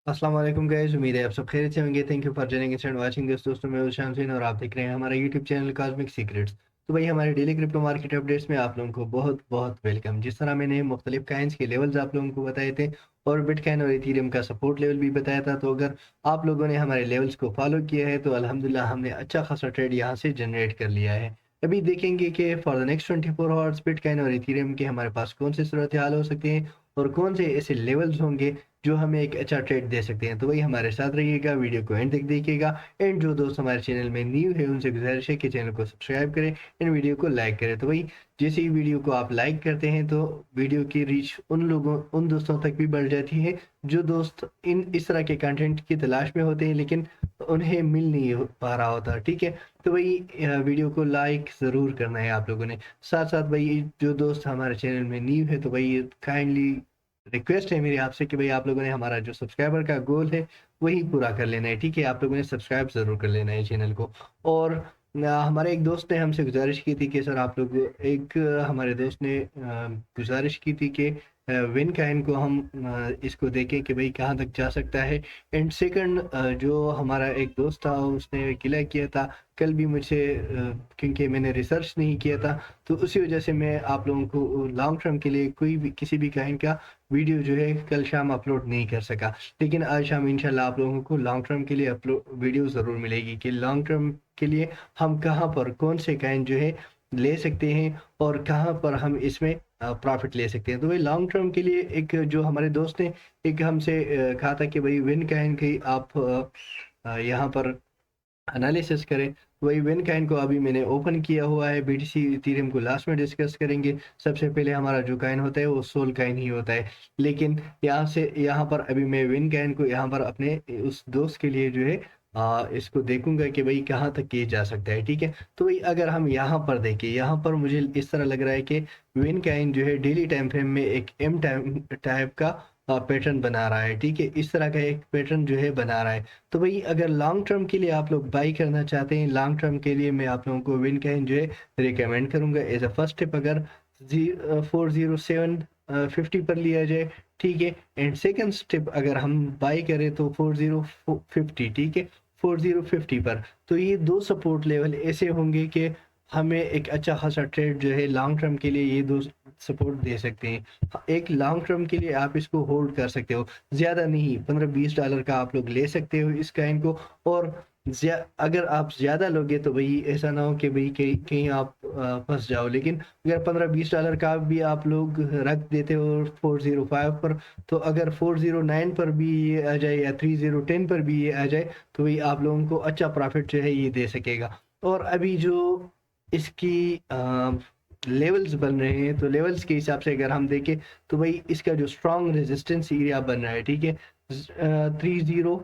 अस्सलाम वालेकुम गाइस, उम्मीद है आप सब खैरियत से होंगे। Thank you for joining and watching this. दोस्तों मैं उशान हुसैन और आप देख रहे हैं हमारा यूट्यूब चैनल कॉस्मिक सीक्रेट्स। तो भाई हमारे डेली क्रिप्टो मार्केट अपडेट्स में आप लोगों को बहुत बहुत वेलकम। जिस तरह मैंने मुख्तलिफ काइंस के लेवल्स आप लोगों को बताए थे और बिटकॉइन और इथेरियम का सपोर्ट लेवल भी बताया था, तो अगर आप लोगों ने हमारे लेवल्स को फॉलो किया है तो अल्हम्दुलिल्लाह हमने अच्छा खासा ट्रेड यहाँ से जनरेट कर लिया है। अभी देखेंगे कि for the next 24 hours bitcoin और इथेरियम के हमारे पास कौन से सूरत हाल हो सकते हैं और कौन से ऐसे लेवल्स होंगे जो हमें एक अच्छा ट्रेड दे सकते हैं। तो वही हमारे साथ रहिएगा, वीडियो को एंड तक देखिएगा। एंड जो दोस्त हमारे चैनल में न्यू है उनसे गुजारिश है कि चैनल को सब्सक्राइब करें एंड वीडियो को लाइक करें। तो वही जैसे ही वीडियो को आप लाइक करते हैं तो वीडियो की रीच उन दोस्तों तक भी बढ़ जाती है जो दोस्त इस तरह के कंटेंट की तलाश में होते हैं लेकिन उन्हें मिल नहीं पा रहा होता। ठीक है, तो वही वीडियो को लाइक ज़रूर करना है आप लोगों ने। साथ साथ भाई जो दोस्त हमारे चैनल में न्यू है तो भाई काइंडली रिक्वेस्ट है मेरी आपसे कि भाई आप लोगों ने हमारा जो सब्सक्राइबर का गोल है वही पूरा कर लेना है। ठीक है, आप लोगों ने सब्सक्राइब ज़रूर कर लेना है चैनल को। और हमारे एक दोस्त ने हमसे गुजारिश की थी कि सर आप लोग हमारे दोस्त ने गुजारिश की थी कि विन काइन को हम इसको देखें कि भाई कहाँ तक जा सकता है। एंड सेकंड जो हमारा एक दोस्त था उसने गिला किया था कल भी मुझसे, क्योंकि मैंने रिसर्च नहीं किया था तो उसी वजह से मैं आप लोगों को लॉन्ग टर्म के लिए कोई भी किसी भी काइन का वीडियो जो है कल शाम अपलोड नहीं कर सका। लेकिन आज शाम इंशाल्लाह आप लोगों को लॉन्ग टर्म के लिए अपलोड वीडियो ज़रूर मिलेगी कि लॉन्ग टर्म के लिए हम कहाँ पर कौन से काइन जो है ले सकते हैं और कहाँ पर हम इसमें प्रॉफिट ले सकते हैं। तो भाई लॉन्ग टर्म के लिए एक जो हमारे दोस्त ने एक हमसे कहा था कि भाई विन काइन की आप यहाँ पर एनालिसिस करें। वही विन काइन को अभी मैंने ओपन किया हुआ है। बीटीसी इथेरियम को लास्ट में डिस्कस करेंगे। सबसे पहले हमारा जो काइन होता है वो सोल काइन ही होता है, लेकिन यहाँ पर अभी मैं विन काइन को यहाँ पर अपने उस दोस्त के लिए जो है इसको देखूंगा कि भाई कहाँ तक किया जा सकता है। ठीक है, तो भाई अगर हम यहाँ पर देखें, यहाँ पर मुझे इस तरह लग रहा है कि विन काइन जो है डेली टाइम फ्रेम में एक एम टाइम टाइप का पैटर्न बना रहा है। ठीक है, इस तरह का एक पैटर्न जो है बना रहा है। तो भाई अगर लॉन्ग टर्म के लिए आप लोग बाई करना चाहते हैं, लॉन्ग टर्म के लिए मैं आप लोगों को विन कैन जो है रिकमेंड करूंगा एज अ फर्स्ट टिप। अगर 40750 पर लिया जाए, ठीक है। एंड सेकंड स्टेप अगर हम बाई करें तो 4050, ठीक है, 4050 पर। तो ये दो सपोर्ट लेवल ऐसे होंगे कि हमें एक अच्छा खासा ट्रेड जो है लॉन्ग टर्म के लिए ये दो सपोर्ट दे सकते हैं। एक लॉन्ग टर्म के लिए आप इसको होल्ड कर सकते हो, ज़्यादा नहीं, $15-20 का आप लोग ले सकते हो इस काइन को। और अगर आप ज़्यादा लोगे तो भाई ऐसा ना हो कि भाई कहीं कहीं आप फंस जाओ। लेकिन अगर $15-20 का भी आप लोग रख देते हो 405 पर, तो अगर 409 पर भी ये आ जाए या 3010 पर भी ये आ जाए तो भाई आप लोगों को अच्छा प्रॉफिट जो है ये दे सकेगा। और अभी जो इसकी लेवल्स बन रहे हैं तो लेवल्स के हिसाब से अगर हम देखें तो भाई इसका जो स्ट्रॉन्ग रेजिस्टेंस एरिया बन रहा है, ठीक है, 30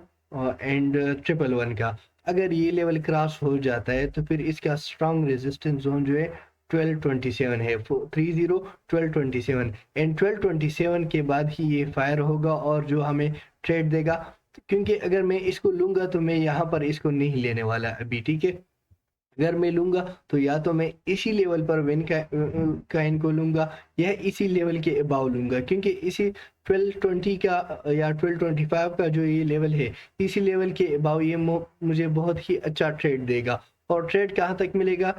एंड 111 का, अगर ये लेवल क्रॉस हो जाता है तो फिर इसका स्ट्रॉन्ग रेजिस्टेंस जोन जो है 1227 है। 1227 एंड 1227 के बाद ही ये फायर होगा और जो हमें ट्रेड देगा। क्योंकि अगर मैं इसको लूंगा तो मैं यहाँ पर इसको नहीं लेने वाला अभी। ठीक है, अगर मैं लूंगा तो या तो मैं इसी लेवल पर विन काइन को लूंगा या इसी लेवल के अबाव लूंगा, क्योंकि इसी 1220 का या 1225 का जो ये लेवल है, इसी लेवल के अबाव ये मुझे बहुत ही अच्छा ट्रेड देगा। और ट्रेड कहाँ तक मिलेगा?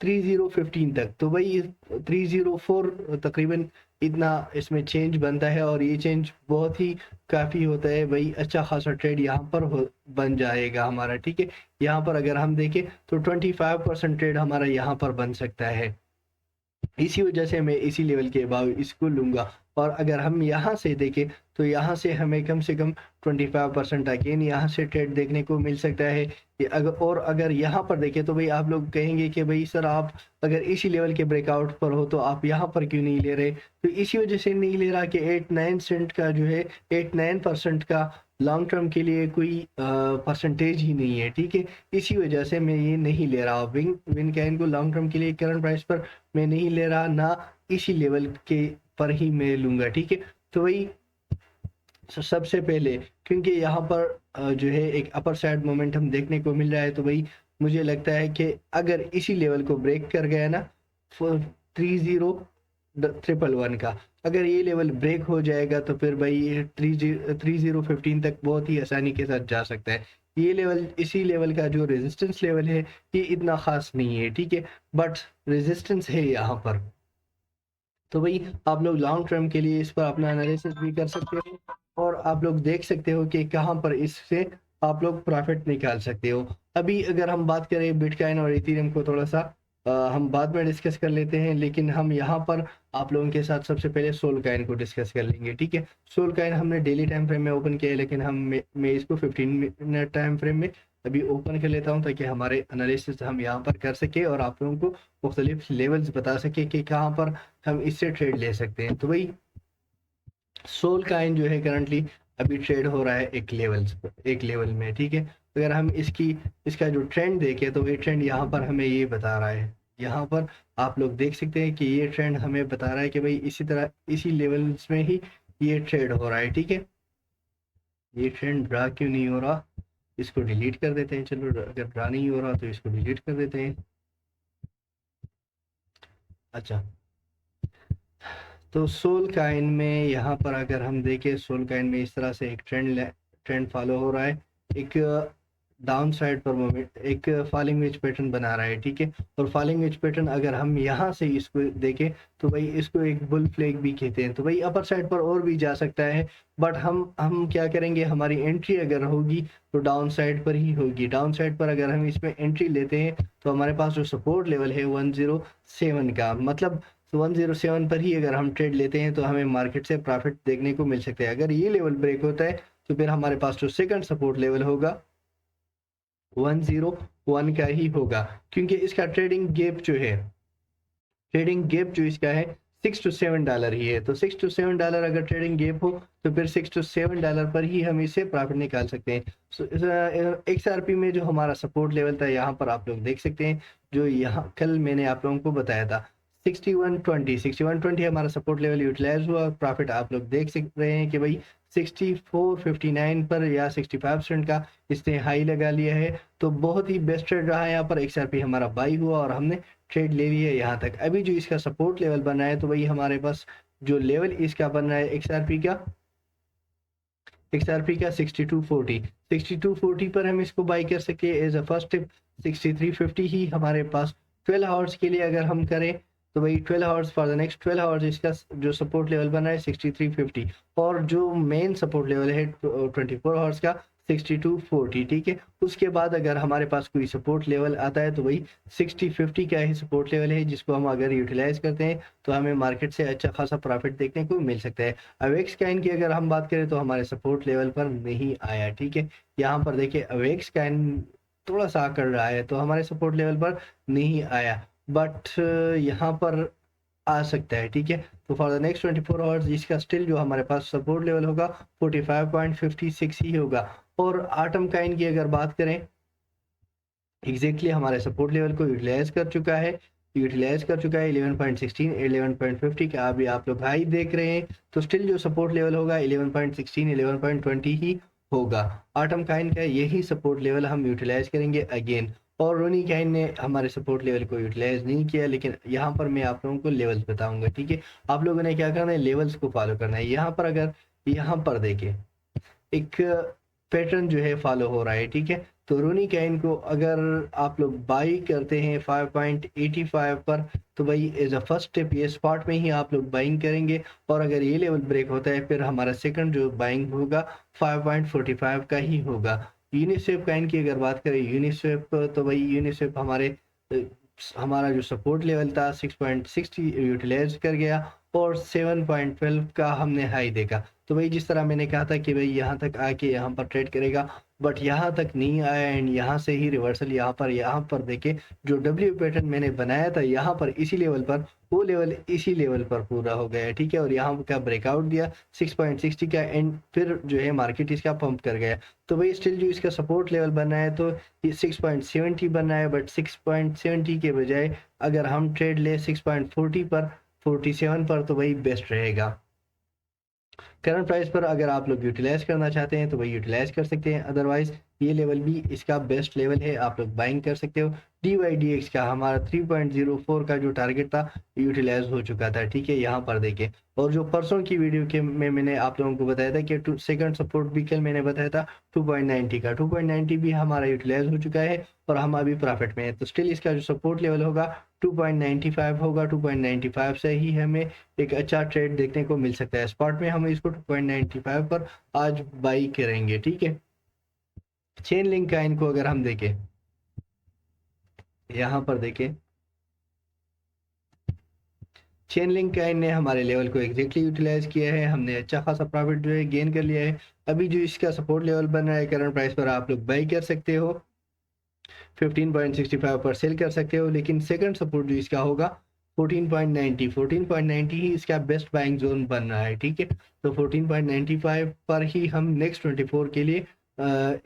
3015 तक। तो भाई 304 तकरीबन इतना इसमें चेंज बनता है और ये चेंज बहुत ही काफ़ी होता है भाई। अच्छा खासा ट्रेड यहाँ पर बन जाएगा हमारा। ठीक है, यहाँ पर अगर हम देखें तो 25% ट्रेड हमारा यहाँ पर बन सकता है। इसी वजह से मैं इसी लेवल के अबाव इसको लूंगा। और अगर हम यहाँ से देखें तो यहाँ से हमें कम से कम 25% अगेन यहाँ से ट्रेड देखने को मिल सकता है। अगर यहाँ पर देखें तो भाई आप लोग कहेंगे कि भाई सर आप अगर इसी लेवल के ब्रेकआउट पर हो तो आप यहाँ पर क्यों नहीं ले रहे? तो इसी वजह से नहीं ले रहा कि 8-9 सेंट का जो है 8-9% का लॉन्ग टर्म के लिए कोई परसेंटेज ही नहीं है। ठीक है, इसी वजह से मैं ये नहीं ले रहा। विन कैन को लॉन्ग टर्म के लिए करंट प्राइस पर मैं नहीं ले रहा, ना इसी लेवल के पर ही मैं लूंगा। ठीक है, तो वही सबसे पहले क्योंकि यहाँ पर जो है एक अपर साइड मोमेंटम देखने को मिल रहा है, तो भाई मुझे लगता है कि अगर इसी लेवल को ब्रेक कर गया ना 30 311 का। अगर ये लेवल ब्रेक हो जाएगा तो फिर भाई ये 3015 तक बहुत ही आसानी के साथ जा सकता है। ये लेवल, इसी लेवल का जो रेजिस्टेंस लेवल है ये इतना खास नहीं है, ठीक है, बट रेजिस्टेंस है यहाँ पर। तो भाई आप लोग लॉन्ग टर्म के लिए इस पर अपना एनालिसिस भी कर सकते हो और आप लोग देख सकते हो कि कहाँ पर इससे आप लोग प्रॉफिट निकाल सकते हो। अभी अगर हम बात करें बिटकॉइन और इथेरियम को थोड़ा सा हम बाद में डिस्कस कर लेते हैं, लेकिन हम यहाँ पर आप लोगों के साथ सबसे पहले सोल कॉइन को डिस्कस कर लेंगे, ठीक है। सोल कॉइन हमने डेली टाइम फ्रेम में ओपन किया है, लेकिन मैं इसको 15 मिनट टाइम फ्रेम में अभी ओपन कर लेता हूँ ताकि हमारे एनालिसिस हम यहाँ पर कर सके और आप लोगों को मुख्तलिफ लेवल्स बता सके कि कहाँ पर हम इससे ट्रेड ले सकते हैं। तो भाई सोल काइन जो है करंटली अभी ट्रेड हो रहा है एक लेवल में, ठीक है। अगर हम इसका जो ट्रेंड देखें तो ये ट्रेंड यहाँ पर हमें ये बता रहा है, यहाँ पर आप लोग देख सकते हैं कि ये ट्रेंड हमें बता रहा है कि भाई इसी तरह इसी लेवल्स में ही ये ट्रेड हो रहा है, ठीक है। ये ट्रेंड ड्रा क्यों नहीं हो रहा, इसको डिलीट कर देते हैं। चलो, अगर ड्रा नहीं हो रहा तो इसको डिलीट कर देते हैं। अच्छा, तो सोल काइन में यहाँ पर अगर हम देखें, सोल काइन में इस तरह से एक ट्रेंड फॉलो हो रहा है, एक डाउन साइड पर मोमेंट, एक फॉलिंग वेज पैटर्न बना रहा है, ठीक है। और फॉलिंग वेज पैटर्न अगर हम यहाँ से इसको देखें तो भाई इसको एक बुल फ्लैग भी कहते हैं। तो भाई अपर साइड पर और भी जा सकता है, बट हम क्या करेंगे, हमारी एंट्री अगर होगी तो डाउन साइड पर ही होगी। डाउन साइड पर अगर हम इसमें एंट्री लेते हैं तो हमारे पास जो सपोर्ट लेवल है 107 का, मतलब 107 पर ही अगर हम ट्रेड लेते हैं तो हमें मार्केट से प्रॉफिट देखने को मिल सकता है। अगर ये लेवल ब्रेक होता है तो फिर हमारे पास जो सेकंड सपोर्ट लेवल होगा 101 का ही होगा, क्योंकि इसका ट्रेडिंग गैप जो इसका है $6 to $7 ही है। तो $6 to $7 अगर ट्रेडिंग गैप हो तो फिर $6 to $7 पर ही हम इसे प्रॉफिट निकाल सकते हैं। XRP में जो हमारा सपोर्ट लेवल था यहाँ पर आप लोग देख सकते हैं, जो यहाँ कल मैंने आप लोगों को बताया था 6120 हमारा सपोर्ट लेवल यूटिलाइज हुआ। प्रॉफिट आप लोग देख सक रहे हैं कि भाई 6459 पर या 65% का इसने हाई लगा लिया है। तो बहुत ही बेस्ट ट्रेड रहा है यहाँ पर। XRP हमारा बाई हुआ और हमने ट्रेड ले लिया यहाँ तक। अभी जो इसका सपोर्ट लेवल बन रहा है तो वही हमारे पास जो लेवल इसका बन रहा है XRP का 6240 पर हम इसको बाई कर सकते हैं एज अ फर्स्ट टिप। 6350 ही हमारे पास 12 आवर्स के लिए अगर हम करें तो भाई 12 hours for the next 12 hours इसका जो सपोर्ट लेवल बना है 6350, और जो मेन सपोर्ट लेवल है 24 आवर्स का 6240, ठीक है। उसके बाद अगर हमारे पास कोई सपोर्ट लेवल आता है तो वही 6050 का ही सपोर्ट लेवल है, जिसको हम अगर यूटिलाइज करते हैं तो हमें मार्केट से अच्छा खासा प्रॉफिट देखने को मिल सकता है। अवेक्स काइन की अगर हम बात करें तो हमारे सपोर्ट लेवल पर नहीं आया, ठीक है। यहाँ पर देखिए अवेक्स काइन थोड़ा सा कर रहा है तो हमारे सपोर्ट लेवल पर नहीं आया, बट यहाँ पर आ सकता है, ठीक है। तो फॉर द नेक्स्ट 24 आवर्स इसका स्टिल जो हमारे पास सपोर्ट लेवल होगा 45.56 ही होगा। और आटम काइन की अगर बात करें, एग्जैक्टली हमारे सपोर्ट लेवल को यूटिलाइज कर चुका है 11.16 11.50 का अभी आप लोग हाई देख रहे हैं। तो स्टिल जो सपोर्ट लेवल होगा 11.16 11.20 ही होगा। आटम काइन का यही सपोर्ट लेवल हम यूटिलाइज करेंगे अगेन। और रोनी काइन ने हमारे सपोर्ट लेवल को यूटिलाइज नहीं किया, लेकिन यहाँ पर मैं आप लोगों को लेवल्स बताऊंगा, ठीक है। आप लोगों ने क्या करना है, लेवल्स को फॉलो करना है। यहाँ पर अगर यहाँ पर देखें एक पैटर्न जो है फॉलो हो रहा है, ठीक है। तो रोनी कैन को अगर आप लोग बाई करते हैं 5.85 पर तो भाई एज अ फर्स्ट स्टेप ये स्पॉट में ही आप लोग बाइंग करेंगे। और अगर ये लेवल ब्रेक होता है फिर हमारा सेकंड जो बाइंग होगा 5.45 का ही होगा। यूनिस्वेप काइन की अगर बात करें, यूनिस्वेप तो भाई यूनिस्वेप हमारा जो सपोर्ट लेवल था 6.60 यूटिलाइज कर गया और 7.12 का हमने हाई देखा। तो भाई जिस तरह मैंने कहा था कि भाई यहाँ तक आके यहाँ पर ट्रेड करेगा, बट यहाँ तक नहीं आया एंड यहाँ से ही रिवर्सल यहाँ पर देखे जो डब्ल्यू पैटर्न मैंने बनाया था यहाँ पर इसी लेवल पर, वो लेवल इसी लेवल पर पूरा हो गया, ठीक है। और यहाँ का ब्रेकआउट दिया 6.60 का एंड फिर जो है मार्केट इसका पंप कर गया। तो भाई स्टिल जो इसका सपोर्ट लेवल बना है तो ये 6.70 बना है, बट 6.70 के बजाय अगर हम ट्रेड ले 6.40 पर 47 पर तो वही बेस्ट रहेगा। करंट प्राइस पर अगर आप लोग यूटिलाइज करना चाहते हैं तो वही यूटिलाइज कर सकते हैं, अदरवाइज ये लेवल भी इसका बेस्ट लेवल है, आप लोग बाइंग कर सकते हो। DYDX का हमारा 3.04 का जो टारगेट था यूटिलाइज हो चुका था, ठीक है, यहाँ पर देखिए। और जो परसों की वीडियो के में मैंने आप लोगों को बताया था कि सेकंड सपोर्ट भी कल मैंने बताया था 2.90 का, 2.90 भी हमारा यूटिलाइज हो चुका है और हम अभी प्रॉफिट में है। तो स्टिल इसका जो सपोर्ट लेवल होगा 2.95 होगा, 2.95 से ही हमें एक अच्छा ट्रेड देखने को मिल सकता है। स्पॉट में हम इसको 2.95 पर आज बाई करेंगे, ठीक है। चेन लिंक का इनको अगर हम देखें, यहाँ पर देखें, चेन लिंक का ने हमारे लेवल को एग्जैक्टली यूटिलाइज किया है, हमने अच्छा खासा प्रॉफिट जो है गेन कर लिया है। अभी जो इसका सपोर्ट लेवल बन रहा है करंट प्राइस पर आप लोग बाई कर सकते हो, 15.65 पर सेल कर सकते हो, लेकिन सेकंड सपोर्ट जो इसका होगा 14.90 ही इसका बेस्ट बाइंग जोन बन रहा है, ठीक है। तो 14.95 पर ही हम नेक्स्ट 24 के लिए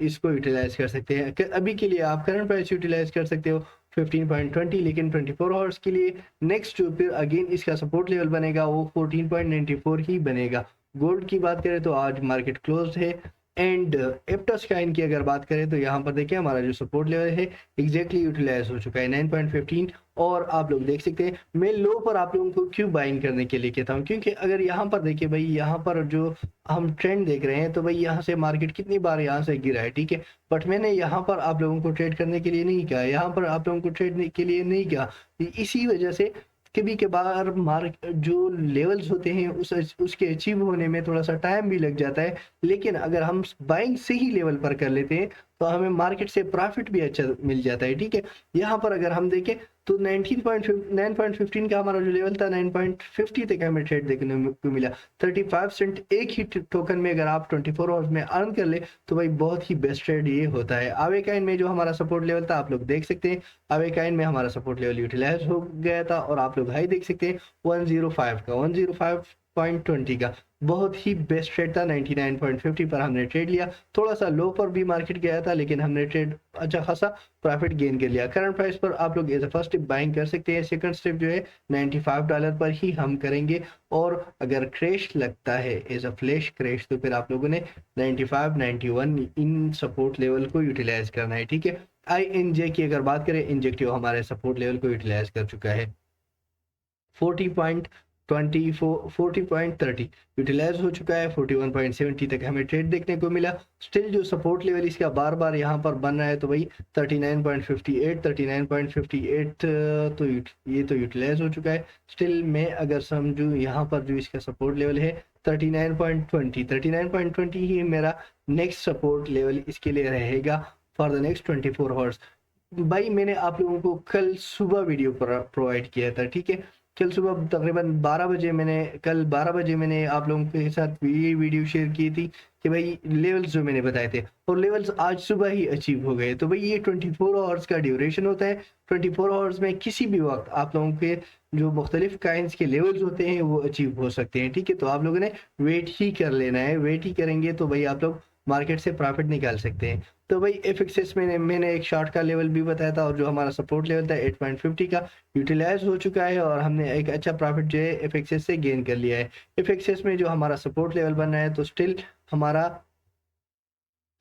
इसको यूटिलाइज कर सकते हैं। अभी के लिए आप करंट प्राइस यूटिलाइज कर सकते हो 15.20, लेकिन 24 आवर्स के लिए नेक्स्ट जो फिर अगेन इसका सपोर्ट लेवल बनेगा वो 14.94 ही बनेगा। गोल्ड की बात करें तो आज मार्केट क्लोज है। एंड एप्टस काइन की अगर बात करें तो यहाँ पर देखिए हमारा जो सपोर्ट लेवल है एग्जैक्टली यूटिलाइज हो चुका है 9.15। और आप लोग देख सकते हैं मैं लो पर आप लोगों को क्यों बाइंग करने के लिए कहता हूँ, क्योंकि अगर यहाँ पर देखिए भाई, यहाँ पर जो हम ट्रेंड देख रहे हैं तो भाई यहाँ से मार्केट कितनी बार यहाँ से गिरा है, ठीक है। बट मैंने यहाँ पर आप लोगों को ट्रेड करने के लिए नहीं कहा, यहाँ पर आप लोगों को ट्रेड के लिए नहीं कहा, इसी वजह से कभी कभार मार्क जो लेवल्स होते हैं उसके अचीव होने में थोड़ा सा टाइम भी लग जाता है। लेकिन अगर हम बाइंग सही लेवल पर कर लेते हैं तो हमें मार्केट से प्रॉफिट भी अच्छा मिल जाता है, ठीक है। यहाँ पर अगर हम देखें तो 9.15 का हमारा जो लेवल था 9.50 तक हमें ट्रेड देखने को मिला। 35 सेंट एक ही टोकन में अगर आप 24 आवर्स में अर्न कर ले तो भाई बहुत ही बेस्ट ट्रेड ये होता है। आवे काइन में जो हमारा सपोर्ट लेवल था आप लोग देख सकते हैं, आवे काइन में हमारा सपोर्ट लेवल यूटिलाइज हो गया था और आप लोग हाई देख सकते हैं 105 का, 105.20 का बहुत ही बेस्ट ट्रेड था। 99.50 पर हमने ट्रेड लिया, थोड़ा सा लो पर भी मार्केट गया था लेकिन हमने ट्रेड अच्छा खासा प्रॉफिट गेन कर लिया। करंट प्राइस पर आप लोग as a first step buying कर सकते हैं, सेकंड स्टेप जो है $95 पर ही हम करेंगे। और अगर क्रैश लगता है एज अ फ्लैश क्रैश तो फिर आप लोगों ने 95 91 इन सपोर्ट लेवल को यूटिलाइज करना है, ठीक है। INJ की अगर बात करें, इंजेक्टिव हमारे सपोर्ट लेवल को यूटिलाइज कर चुका है 40.30 यूटिलाइज हो चुका है। 41.70 तक हमें ट्रेड देखने को मिला। स्टिल जो सपोर्ट लेवल इसका बार बार यहाँ पर बन रहा है तो वही 39.58 तो ये तो यूटिलाइज हो चुका है। स्टिल मैं अगर समझूँ यहाँ पर जो इसका सपोर्ट लेवल है 39.20 ही मेरा नेक्स्ट सपोर्ट लेवल इसके लिए रहेगा फॉर द नेक्स्ट 24 आवर्स। भाई मैंने आप लोगों को कल सुबह वीडियो प्रोवाइड किया था, ठीक है। कल सुबह तकरीबन 12 बजे मैंने आप लोगों के साथ ये वीडियो शेयर की थी कि भाई लेवल्स जो मैंने बताए थे और लेवल्स आज सुबह ही अचीव हो गए। तो भाई ये 24 आवर्स का ड्यूरेशन होता है, 24 आवर्स में किसी भी वक्त आप लोगों के जो मुख्तलिफ काइंस के लेवल्स होते हैं वो अचीव हो सकते हैं, ठीक है। तो आप लोगों ने वेट ही कर लेना है, वेट ही करेंगे तो भाई आप लोग मार्केट से प्रॉफिट निकाल सकते हैं। तो भाई FXS में मैंने एक शॉर्ट का लेवल भी बताया था और जो हमारा सपोर्ट लेवल था 8.50 का यूटिलाइज हो चुका है और हमने एक अच्छा प्रॉफिट जो है FXS से गेन कर लिया है। FXS में जो हमारा सपोर्ट लेवल बन रहा है तो स्टिल हमारा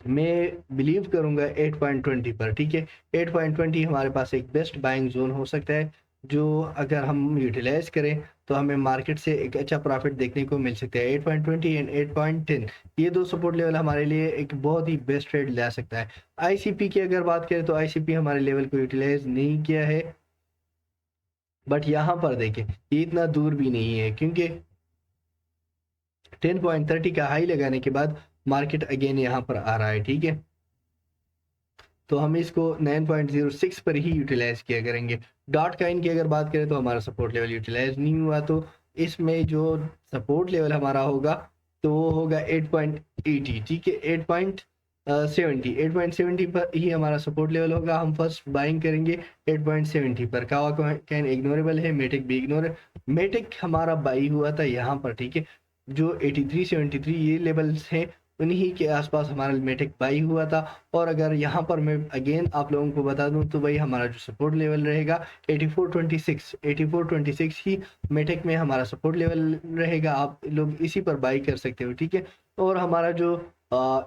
मैं बिलीव करूंगा 8.20 पर, ठीक है। 8.20 हमारे पास एक बेस्ट बाइंग जोन हो सकता है जो अगर हम यूटिलाइज करें तो हमें मार्केट से एक अच्छा प्रॉफिट देखने को मिल सकता है। 8.20 एंड 8.10 ये दो सपोर्ट लेवल हमारे लिए एक बहुत ही बेस्ट ट्रेड ला सकता है। ICP की अगर बात करें तो ICP हमारे लेवल को यूटिलाइज नहीं किया है, बट यहाँ पर देखें ये इतना दूर भी नहीं है क्योंकि 10.30 का हाई लगाने के बाद मार्केट अगेन यहाँ पर आ रहा है, ठीक है। तो हम इसको 9.06 पर ही यूटिलाइज किया करेंगे। डॉट काइन की अगर बात करें तो हमारा सपोर्ट लेवल यूटिलाइज नहीं हुआ, तो इसमें जो सपोर्ट लेवल हमारा होगा तो वो होगा 8.80, ठीक है। 8.70 पर ही हमारा सपोर्ट लेवल होगा। हम फर्स्ट बाइंग करेंगे 8.70 पर। कावा कैन इग्नोरेबल है, मेटिक भी इग्नोर, मेटिक हमारा बाई हुआ था यहाँ पर, ठीक है। जो 83 73 ये लेवल्स हैं उन्हीं के आसपास हमारा मेटेक बाई हुआ था। और अगर यहाँ पर मैं अगेन आप लोगों को बता दूं तो भाई हमारा जो सपोर्ट लेवल रहेगा 8426 ही मेटेक में हमारा सपोर्ट लेवल रहेगा। आप लोग इसी पर बाई कर सकते हो, ठीक है। और हमारा जो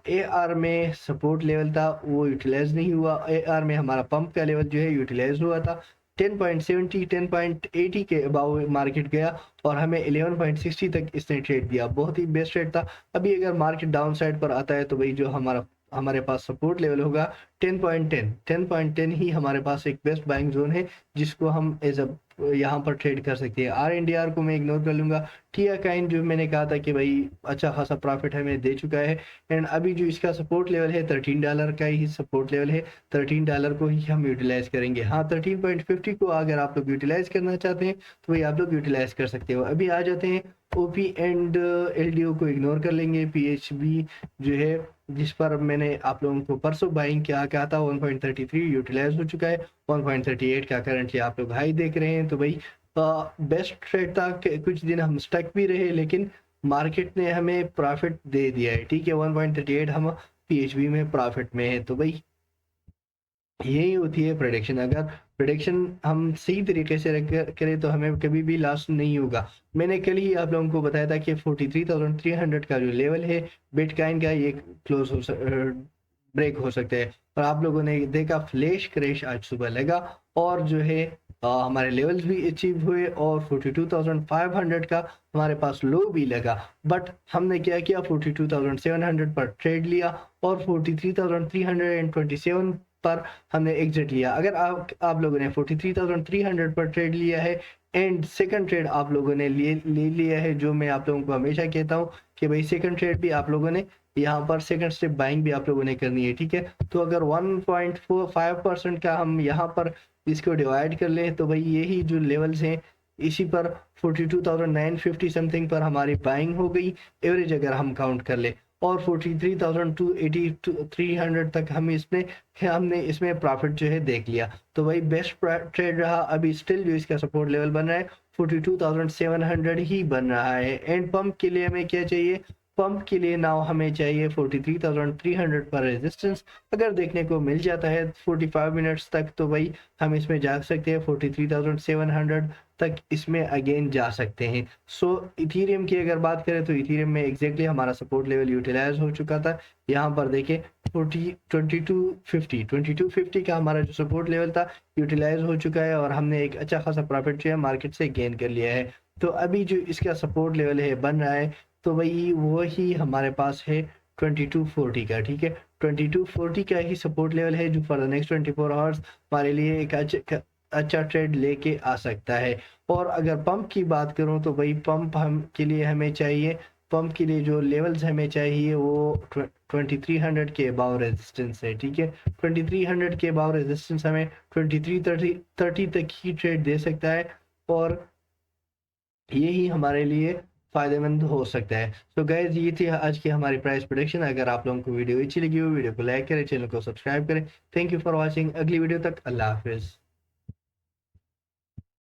ए आर में सपोर्ट लेवल था वो यूटिलाइज नहीं हुआ। ए आर में हमारा पंप का लेवल जो है यूटिलाइज हुआ था। 10.70 10.80 के अबाव मार्केट गया और हमें 11.60 तक इसने ट्रेड दिया। बहुत ही बेस्ट ट्रेड था। अभी अगर मार्केट डाउन साइड पर आता है तो भाई जो हमारे पास सपोर्ट लेवल होगा 10.10 ही हमारे पास एक बेस्ट बाइंग जोन है, जिसको हम एज अ यहाँ पर ट्रेड कर सकते हैं। आर एन डी आर को मैं इग्नोर कर लूंगा। टिया काइन जो मैंने कहा था कि भाई अच्छा खासा प्रॉफिट हमें दे चुका है। एंड अभी जो इसका सपोर्ट लेवल है $13 का ही सपोर्ट लेवल है। $13 को ही हम यूटिलाइज करेंगे। हाँ, 13.50 को अगर आप लोग यूटिलाइज करना चाहते हैं तो भाई आप लोग यूटिलाइज कर सकते हो। अभी आ जाते हैं ओपी एंड एलडीओ को इग्नोर कर लेंगे। पीएचबी जो है जिस पर मैंने आप लोगों को परसों बाइंग क्या कहा था 1.33 यूटिलाइज हो चुका है। 1.38 का करंटली आप लोग हाई देख रहे हैं। तो भाई बेस्ट ट्रेड था कि कुछ दिन हम स्टक भी रहे लेकिन मार्केट ने हमें प्रॉफिट दे दिया है, ठीक है। 1.38 हम पीएचबी में प्रॉफिट में है। तो भाई यही होती है प्रेडिक्शन। अगर प्रेडिक्शन हम सही तरीके से करें तो हमें कभी भी लॉस नहीं होगा। मैंने कल ही आप लोगों को बताया था कि 43,300 का जो लेवल है बिटकॉइन का ये क्लोज हो ब्रेक हो सकता है। और आप लोगों ने देखा फ्लैश क्रैश आज सुबह लगा और जो है हमारे लेवल्स भी अचीव हुए और 42,500 का हमारे पास लो भी लगा। बट हमने क्या किया 42,700 पर ट्रेड लिया और 43,327 पर हमने एग्जिट लिया। अगर आप लोगों ने 43,300 पर ट्रेड लिया है एंड सेकंड ट्रेड आप लोगों ने ले लिया है, जो मैं आप लोगों को हमेशा कहता हूं कि भाई सेकंड ट्रेड भी आप लोगों ने यहाँ पर सेकंड स्टेप बाइंग भी आप लोगों ने करनी है, ठीक है। तो अगर 1.45% का हम यहाँ पर इसको डिवाइड कर ले तो भाई यही जो लेवल्स हैं इसी पर 42,950 समथिंग पर हमारी बाइंग हो गई एवरेज अगर हम काउंट कर ले। और 43,280 तक हमने इसमें प्रॉफिट जो है देख लिया। तो भाई बेस्ट ट्रेड रहा। अभी स्टिल जो इसका सपोर्ट लेवल बन रहा है 42,700 ही बन रहा है। एंड पंप के लिए हमें क्या चाहिए, पंप के लिए नाउ हमें चाहिए 43,300 पर रेजिस्टेंस। अगर देखने को मिल जाता है 45 मिनट्स तक तो भाई हम इसमें जा सकते हैं 43,700 तक इसमें अगेन जा सकते हैं। सो इथीरियम की अगर बात करें तो इथीरियम में एग्जैक्टली हमारा सपोर्ट लेवल यूटिलाइज हो चुका था। यहाँ पर देखें 2250 का हमारा जो सपोर्ट लेवल था यूटिलाइज हो चुका है और हमने एक अच्छा खासा प्रॉफिट जो है मार्केट से गेन कर लिया है। तो अभी जो इसका सपोर्ट लेवल है बन रहा है तो भाई वो ही हमारे पास है 2240 का, ठीक है। 2240 का ही सपोर्ट लेवल है जो फॉर द नेक्स्ट 24 आवर्स हमारे लिए एक अच्छा ट्रेड लेके आ सकता है। और अगर पंप की बात करूं तो भाई पंप हमें चाहिए। पंप के लिए जो लेवल्स हमें चाहिए वो 2300 के अबाव रेजिस्टेंस है, ठीक है। 2300 के अबाव रेजिस्टेंस हमें 2330 तक ही ट्रेड दे सकता है और यही हमारे लिए फायदेमंद हो सकता है। तो गाइज ये थी आज की हमारी प्राइस प्रोडिक्शन। अगर आप लोगों को वीडियो अच्छी लगी हो वीडियो को लाइक करें, चैनल को सब्सक्राइब करें। Thank you for watching. अगली वीडियो तक अल्लाह हाफिज।